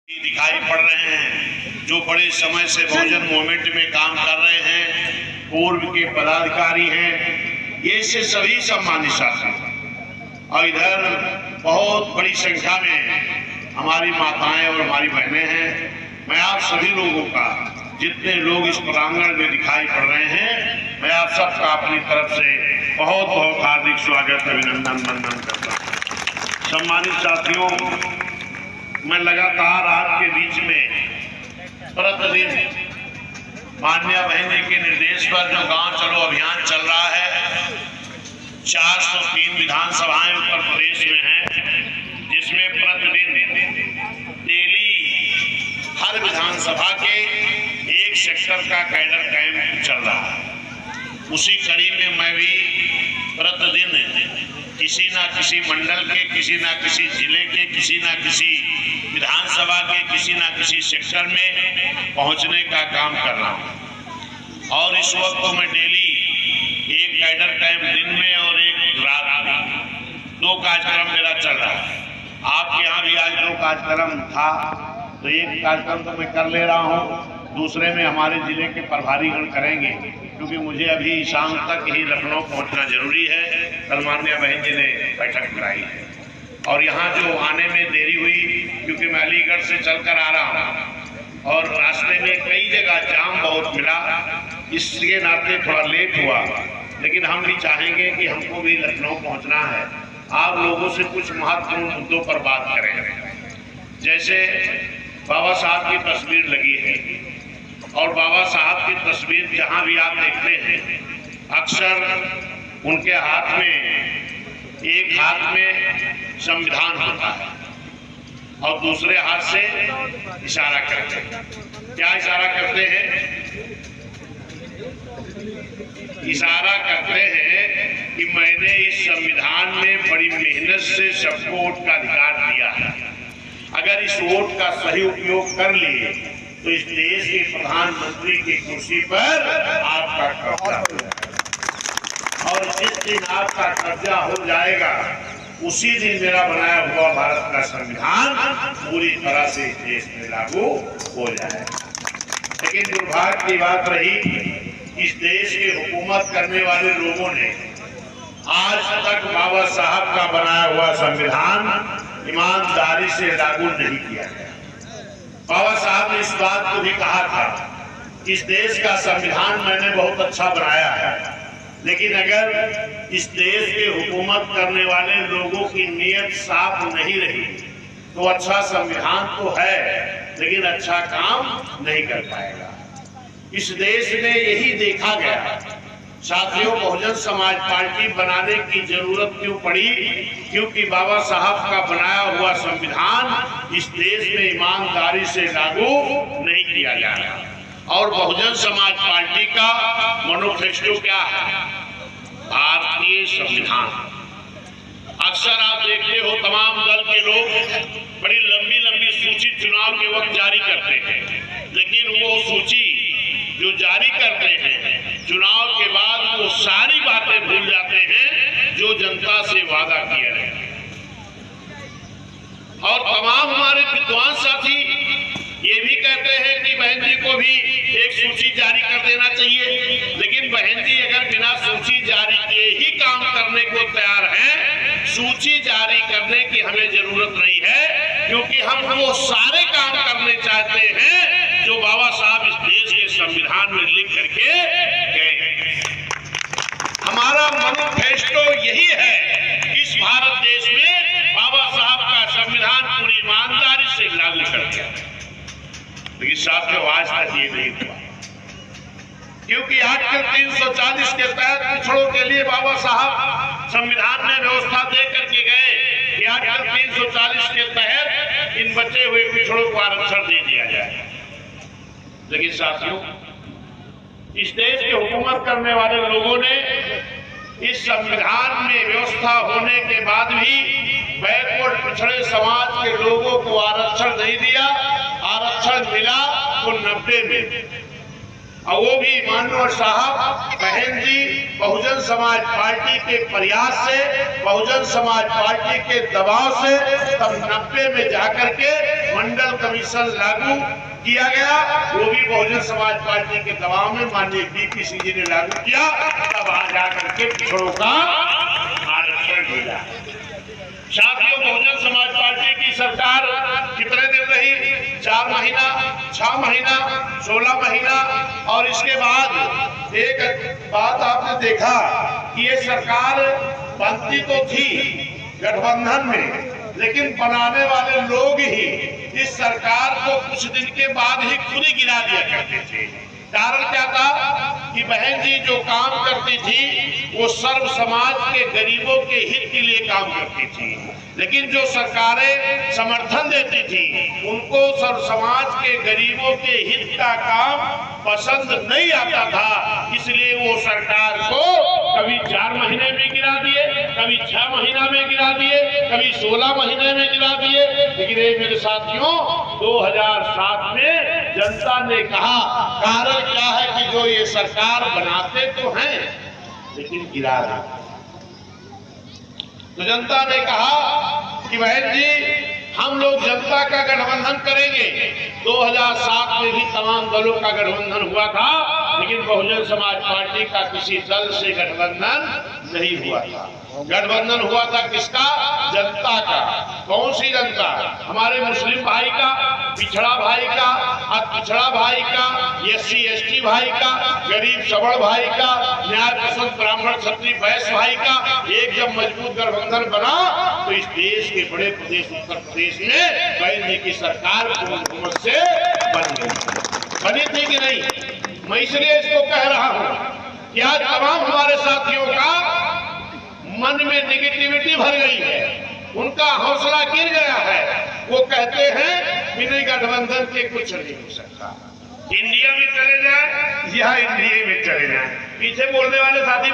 दिखाई पड़ रहे हैं जो बड़े समय से बहुजन मूवमेंट में काम कर रहे हैं, पूर्व के पदाधिकारी हैं, ये से सभी सम्मानित साथी और इधर बहुत बड़ी संख्या में हमारी माताएं और हमारी बहनें हैं। मैं आप सभी लोगों का, जितने लोग इस प्रांगण में दिखाई पड़ रहे हैं, मैं आप सबका अपनी तरफ से बहुत बहुत हार्दिक स्वागत अभिनंदन वंदन करता हूँ। सम्मानित साथियों, मैं लगातार आपके बीच में प्रतिदिन माननीय बहन जी के निर्देश पर जो गांव चलो अभियान चल रहा है, 403 विधानसभाएं उत्तर प्रदेश में हैं, जिसमें प्रतिदिन डेली हर विधानसभा के एक सेक्टर का कैडर कैंप चल रहा है। उसी कड़ी में मैं भी प्रतिदिन किसी ना किसी मंडल के, किसी ना किसी जिले के, किसी ना किसी विधानसभा के, किसी ना किसी सेक्टर में पहुंचने का काम कर रहा हूं। और इस वक्त तो मैं डेली एक कैडर कैंप दिन में और एक रात में, 2 कार्यक्रम मेरा चल रहा है। आपके यहाँ भी आज 2 कार्यक्रम था, तो एक कार्यक्रम तो मैं कर ले रहा हूँ, दूसरे में हमारे जिले के प्रभारीगण करेंगे, क्योंकि मुझे अभी शाम तक ही लखनऊ पहुंचना जरूरी है। कल माननीय बहन जी ने बैठक बुलाई है और यहाँ जो आने में देरी हुई, क्योंकि मैं अलीगढ़ से चलकर आ रहा हूँ और रास्ते में कई जगह जाम बहुत मिला, इसके नाते थोड़ा लेट हुआ। लेकिन हम भी चाहेंगे कि हमको भी लखनऊ पहुँचना है, आप लोगों से कुछ महत्वपूर्ण मुद्दों पर बात करें। जैसे बाबा साहब की तस्वीर लगी है और बाबा साहब की तस्वीर जहाँ भी आप देखते हैं, अक्सर उनके हाथ में, एक हाथ में संविधान होता है और दूसरे हाथ से इशारा करते हैं। क्या इशारा करते हैं? इशारा करते हैं कि मैंने इस संविधान में बड़ी मेहनत से सबको वोट का अधिकार दिया है। अगर इस वोट का सही उपयोग कर लिए तो इस देश के प्रधानमंत्री की कुर्सी पर आपका कब्जा हो जाएगा और जिस दिन आपका कब्जा हो जाएगा, उसी दिन मेरा बनाया हुआ भारत का संविधान पूरी तरह से इस देश में लागू हो जाएगा। लेकिन दुर्भाग्य की बात रही, इस देश की हुकूमत करने वाले लोगों ने आज तक बाबा साहब का बनाया हुआ संविधान ईमानदारी से लागू नहीं किया गया। बाबा साहब ने इस बात को भी कहा था, इस देश का संविधान मैंने बहुत अच्छा बनाया है, लेकिन अगर इस देश के हुकूमत करने वाले लोगों की नीयत साफ नहीं रही तो अच्छा संविधान तो है, लेकिन अच्छा काम नहीं कर पाएगा। इस देश में यही देखा गया। साथियों, बहुजन समाज पार्टी बनाने की जरूरत क्यों पड़ी? क्योंकि बाबा साहब का बनाया हुआ संविधान इस देश में ईमानदारी से लागू नहीं किया जा रहा। और बहुजन समाज पार्टी का मैनिफेस्टो क्या है? भारतीय संविधान। अक्सर आप देखते हो तमाम दल के लोग बड़ी लंबी लंबी सूची चुनाव के वक्त जारी करते हैं, लेकिन वो सूची जो जारी करते हैं, चुनाव के बाद वो सारी बातें भूल जाते हैं जो जनता से वादा किया है। और तमाम हमारे विद्वान साथी ये भी कहते हैं कि बहन जी को भी एक सूची जारी कर देना चाहिए, लेकिन बहन जी अगर बिना सूची जारी किए ही काम करने को तैयार हैं, सूची जारी करने की हमें जरूरत नहीं है, क्योंकि हम वो सारे काम करने चाहते हैं जो बाबा साहब इस देश के संविधान में लिख करके गए। हमारा मैनिफेस्टो यही है, इस भारत देश में बाबा साहब का संविधान पूरी ईमानदारी से लागू कर दिया। लेकिन साथियों, आज तक ये नहीं हुआ, क्योंकि आर्टिकल 340 के तहत पिछड़ों के लिए बाबा साहब संविधान में व्यवस्था दे करके गए कि आर्टिकल 340 के तहत इन बचे हुए पिछड़ों को आरक्षण दे दिया जाए। लेकिन साथियों, इस देश की हुकूमत करने वाले लोगों ने इस संविधान में व्यवस्था होने के बाद भी बैकवर्ड पिछड़े समाज के लोगों को आरक्षण नहीं दिया। आरक्षण मिला तो 90 में, और वो भी माननीय साहब, बहन जी, बहुजन समाज पार्टी के प्रयास से, बहुजन समाज पार्टी के दबाव से तब 90 में जाकर के मंडल कमीशन लागू किया गया, वो भी बहुजन समाज पार्टी के दबाव में माननीय बीपी सिंह जी ने लागू किया, तब आ जाकर के पिछड़ों का आरक्षण मिला। साथियों, बहुजन समाज पार्टी की सरकार कितने दिन रही? 4 महीना, 6 महीना, 16 महीना। और इसके बाद एक बात आपने देखा कि ये सरकार बनती तो थी गठबंधन में, लेकिन बनाने वाले लोग ही इस सरकार को कुछ दिन के बाद ही खुद ही गिरा दिया करते थे। कारण क्या था कि बहन जी जो काम करती थी वो सर्व समाज के गरीबों के हित के लिए काम करती थी, लेकिन जो सरकारें समर्थन देती थी उनको सर्व समाज के गरीबों के हित का काम पसंद नहीं आता था। इसलिए वो सरकार को कभी 4 महीने में गिरा दिए, कभी 6 महीना में गिरा दिए, कभी 16 महीने में गिरा दिए। लेकिन मेरे साथियों, 2007 में जनता ने कहा, कारण क्या है कि जो ये सरकार बनाते तो हैं लेकिन गिरा देते। तो जनता ने कहा कि बहन जी हम लोग जनता का गठबंधन करेंगे। 2007 में भी तमाम दलों का गठबंधन हुआ था, लेकिन बहुजन समाज पार्टी का किसी दल से गठबंधन नहीं हुआ था। गठबंधन हुआ था किसका? जनता का। कौन सी जनता? हमारे मुस्लिम भाई का, पिछड़ा भाई का, पिछड़ा भाई का, SC ST भाई का, गरीब सबड़ भाई का, न्याय पसंद ब्राह्मण क्षत्रिय वैश्य भाई का। एक जब मजबूत गठबंधन बना तो इस देश के बड़े प्रदेश उत्तर प्रदेश में बहन जी की सरकार पूर्ण बहुमत से बनी थी कि नहीं? मैं इसलिए इसको कह रहा हूं कि आज तमाम हमारे साथियों का मन में नेगेटिविटी भर गई है, उनका हौसला गिर गया है। वो कहते हैं बिना गठबंधन के कुछ नहीं हो सकता। इंडिया में चले जाए या इंडिया में चले जाए, पीछे बोलने वाले साथी